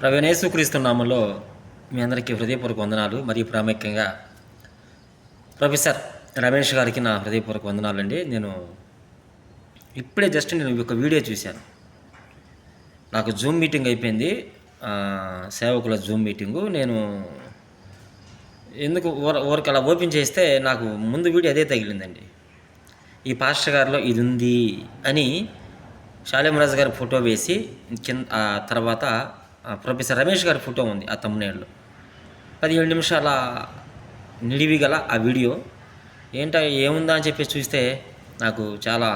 ప్రభువైన యేసుక్రీస్తు నామములో మీ అందరికీ హృదయపూర్వక వందనాలు. మరియు ప్రాముఖ్యంగా ప్రొఫెసర్ రమేష్ గారికి నా హృదయపూర్వక వందనాలండి. ఇప్పుడే నేను ఒక వీడియో చూశాను. నాకు జూమ్ మీటింగ్ అయిపోయింది, సేవకుల జూమ్ మీటింగు. నేను ఎందుకు ఊరికి అలా ఓపెన్ చేస్తే నాకు ముందు వీడియో అదే తగిలిందండి. ఈ పాస్టర్ గారిలో ఇది ఉంది అని షాలేం రాజు గారి ఫోటో వేసి కింద తర్వాత ప్రొఫెసర్ రమేష్ గారి ఫోటో ఉంది ఆ తమ్మునేళ్ళు. 17 నిమిషాల నిడివి గల ఆ వీడియో ఏముందా అని చెప్పి చూస్తే నాకు చాలా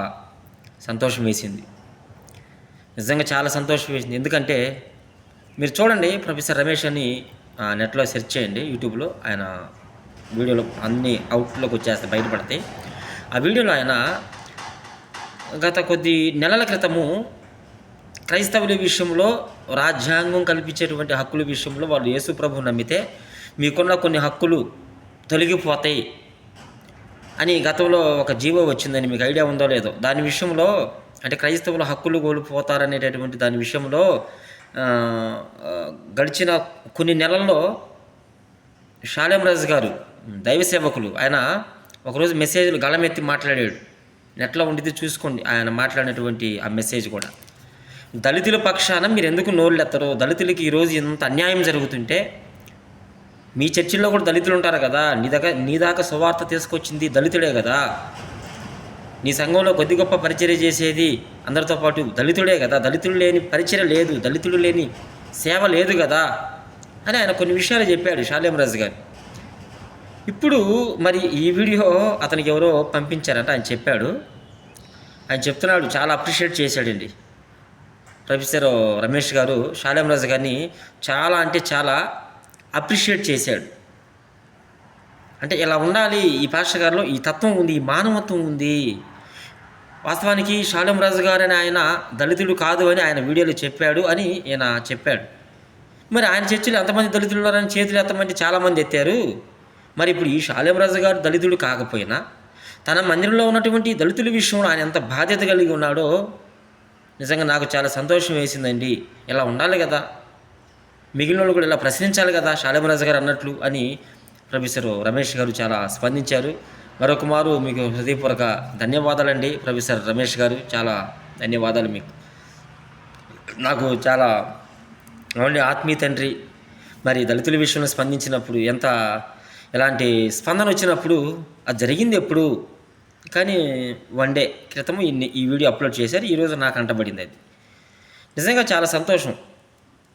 సంతోషం వేసింది. నిజంగా చాలా సంతోషం వేసింది. ఎందుకంటే మీరు చూడండి, ప్రొఫెసర్ రమేష్ అని నెట్లో సెర్చ్ చేయండి, యూట్యూబ్లో. ఆయన వీడియోలో అన్ని అవుట్లోకి వచ్చేస్తాయి, బయటపడతాయి. ఆ వీడియోలో ఆయన గత కొద్ది నెలల క్రితము క్రైస్తవుల విషయంలో రాజ్యాంగం కల్పించేటువంటి హక్కుల విషయంలో వాళ్ళు యేసు ప్రభువు నమ్మితే మీకున్న కొన్ని హక్కులు తొలగిపోతాయి అని గతంలో ఒక జీవో వచ్చిందని మీకు ఐడియా ఉందో లేదో. దాని విషయంలో అంటే క్రైస్తవుల హక్కులు కోల్పోతారనేటటువంటి దాని విషయంలో గడిచిన కొన్ని నెలల్లో షాలేం రాజు గారు దైవ సేవకులు ఆయన ఒకరోజు మెసేజ్లు గళమెత్తి మాట్లాడాడు. నెట్లో ఉండితే చూసుకోండి ఆయన మాట్లాడినటువంటి ఆ మెసేజ్ కూడా. దళితుల పక్షాన మీరు ఎందుకు నోళ్ళెత్తరు? దళితులకి ఈరోజు ఇంత అన్యాయం జరుగుతుంటే మీ చర్చిల్లో కూడా దళితులు ఉంటారు కదా. నీ దాకా సువార్త తీసుకొచ్చింది దళితుడే కదా. నీ సంఘంలో కొద్ది గొప్ప పరిచర్య చేసేది అందరితో పాటు దళితుడే కదా. దళితులు లేని పరిచర్య లేదు, దళితులు లేని సేవ లేదు కదా అని ఆయన కొన్ని విషయాలు చెప్పాడు షాలేం రాజు గారు. ఇప్పుడు మరి ఈ వీడియో అతనికి ఎవరో పంపించారంట. ఆయన చెప్తున్నాడు, చాలా అప్రిషియేట్ చేశాడండి ప్రొఫెసర్ రమేష్ గారు షాలేం రాజు గారిని. చాలా అంటే చాలా అప్రిషియేట్ చేశాడు. అంటే ఇలా ఉండాలి, ఈ పాస్టర్ గారిలో ఈ తత్వం ఉంది, ఈ మానవత్వం ఉంది. వాస్తవానికి షాలేం రాజు గారు అని ఆయన దళితుడు కాదు అని ఆయన వీడియోలో చెప్పాడు అని ఈయన చెప్పాడు. మరి ఆయన చర్చలు ఎంతమంది దళితులు ఉన్నారని చేతులు ఎంతమంది చాలామంది ఎత్తారు. మరి ఇప్పుడు ఈ షాలేం రాజు గారు దళితుడు కాకపోయినా తన మందిరంలో ఉన్నటువంటి దళితుల విషయంలో ఆయన ఎంత బాధ్యత కలిగి ఉన్నాడో నిజంగా నాకు చాలా సంతోషం వేసిందండి. ఇలా ఉండాలి కదా, మిగిలిన వాళ్ళు కూడా ఇలా ప్రశ్నించాలి కదా షాలేం రాజు గారు అన్నట్లు అని ప్రొఫెసర్ రమేష్ గారు చాలా స్పందించారు. మరొక మారు మీకు హృదయపూర్వక ధన్యవాదాలండి ప్రొఫెసర్ రమేష్ గారు. చాలా ధన్యవాదాలు మీకు. నాకు చాలా ఆత్మీయ తండ్రి. మరి దళితుల విషయంలో స్పందించినప్పుడు ఎలాంటి స్పందన వచ్చినప్పుడు అది జరిగింది ఎప్పుడు, కానీ 1 డే క్రితం ఈ వీడియో అప్లోడ్ చేశారు. ఈరోజు నాకు అంటబడింది అది. నిజంగా చాలా సంతోషం.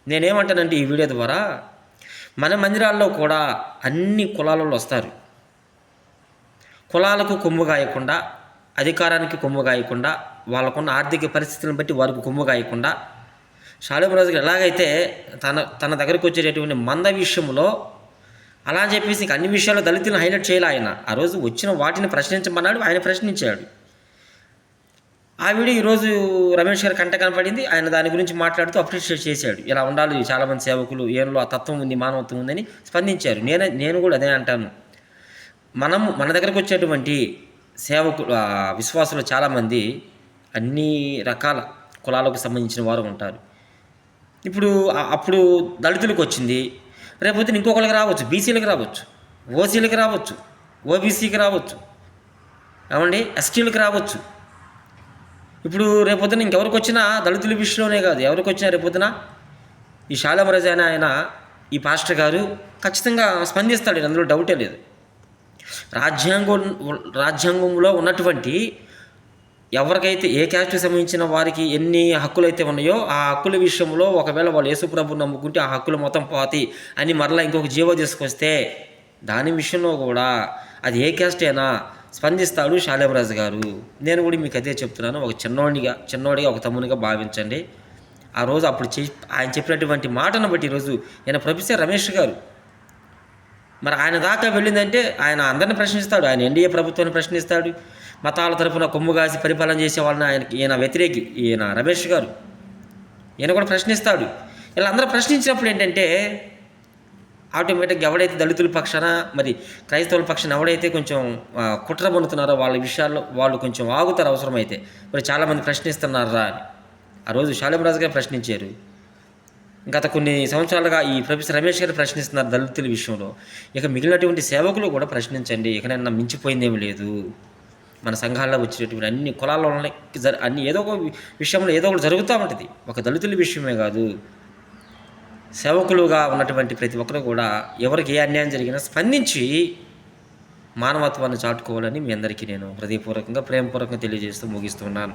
నేనేమంటానంటే ఈ వీడియో ద్వారా మన మందిరాల్లో కూడా అన్ని కులాలలో వస్తారు. కులాలకు కొమ్ము గాయకుండా, అధికారానికి కొమ్ము గాయకుండా, వాళ్ళకున్న ఆర్థిక పరిస్థితులను బట్టి వారికి కొమ్ము గాయకుండా షాలేం రాజు గారు ఎలాగైతే తన దగ్గరకు వచ్చేటటువంటి మంద విషయంలో అలా అని చెప్పేసి అన్ని విషయాల్లో దళితులను హైలైట్ చేయాలి. ఆయన ఆ రోజు వచ్చిన వాటిని ప్రశ్నించమన్నాడు, ఆయన ప్రశ్నించాడు. ఆ వీడియో ఈరోజు రమేష్ గారి కంట కనపడింది. ఆయన దాని గురించి మాట్లాడుతూ అప్రిషియేట్ చేశాడు. ఇలా ఉండాలి, చాలామంది సేవకులు ఏలో ఆ తత్వం ఉంది, మానవత్వం ఉందని స్పందించారు. నేను కూడా అదే అంటాను. మన దగ్గరకు వచ్చేటువంటి సేవకులు విశ్వాసులు చాలామంది అన్ని రకాల కులాలకు సంబంధించిన వారు ఉంటారు. అప్పుడు దళితులకు వచ్చింది, రేపొద్దున ఇంకొకరికి రావచ్చు, బీసీలకు రావచ్చు, ఓసీలకు రావచ్చు, ఓబీసీకి రావచ్చు, ఏమండి ఎస్టీలకు రావచ్చు. ఇప్పుడు రేపొద్దున ఇంకెవరికి వచ్చినా దళితుల విషయంలోనే కాదు, ఎవరికి వచ్చినా రేపొద్దున ఈ షాలేం రాజు ఆయన ఈ పాస్టర్ గారు ఖచ్చితంగా స్పందిస్తాడు, అందులో డౌటే లేదు. రాజ్యాంగంలో ఉన్నటువంటి ఎవరికైతే ఏ క్యాస్ట్కి సంబంధించిన వారికి ఎన్ని హక్కులు అయితే ఉన్నాయో ఆ హక్కుల విషయంలో ఒకవేళ వాళ్ళు యేసు ప్రభువుని నమ్ముకుంటే ఆ హక్కులు మొత్తం పోతాయి అని మరలా ఇంకొక జీవో తీసుకొస్తే దాని విషయంలో కూడా అది ఏ క్యాస్ట్ అయినా స్పందిస్తాడు షాలేం రాజు గారు. నేను కూడా మీకు అదే చెప్తున్నాను. ఒక చిన్నోడిగా ఒక తమ్మునిగా భావించండి. ఆ రోజు అప్పుడు ఆయన చెప్పినటువంటి మాటను బట్టి ఈరోజు ఈయన ప్రొఫెసర్ రమేష్ గారు మరి ఆయన దాకా వెళ్ళిందంటే ఆయన అందరిని ప్రశ్నిస్తాడు. ఆయన ఎన్డీఏ ప్రభుత్వాన్ని ప్రశ్నిస్తాడు. మతాల తరఫున కొమ్ము కాసి పరిపాలన చేసే వాళ్ళని ఈయన వ్యతిరేకి రమేష్ గారు ఈయన కూడా ప్రశ్నిస్తాడు. ఇలా అందరూ ప్రశ్నించినప్పుడు ఏంటంటే ఆటోమేటిక్గా ఎవడైతే దళితుల పక్షాన మరి క్రైస్తవుల పక్షాన ఎవడైతే కొంచెం కుట్ర పొందుతున్నారో వాళ్ళ విషయాల్లో వాళ్ళు కొంచెం ఆగుతారు అవసరమైతే. మరి చాలామంది ప్రశ్నిస్తున్నారా అని ఆ రోజు షాలేం రాజు గారు ప్రశ్నించారు. గత కొన్ని సంవత్సరాలుగా ఈ ప్రొఫెసర్ రమేష్ గారు ప్రశ్నిస్తున్నారు దళితుల విషయంలో. ఇక మిగిలినటువంటి సేవకులు కూడా ప్రశ్నించండి. ఇకనైనా మించిపోయిందేమి లేదు. మన సంఘాల్లో వచ్చేటటువంటి అన్ని కులాల్లో అన్ని ఏదో ఒక విషయంలో ఏదో ఒకటి జరుగుతూ ఉంటుంది. ఒక దళితుల విషయమే కాదు, సేవకులుగా ఉన్నటువంటి ప్రతి ఒక్కరు కూడా ఎవరికి ఏ అన్యాయం జరిగినా స్పందించి మానవత్వాన్ని చాటుకోవాలని మీ అందరికీ నేను హృదయపూర్వకంగా ప్రేమపూర్వకంగా తెలియజేస్తూ ముగిస్తున్నాను.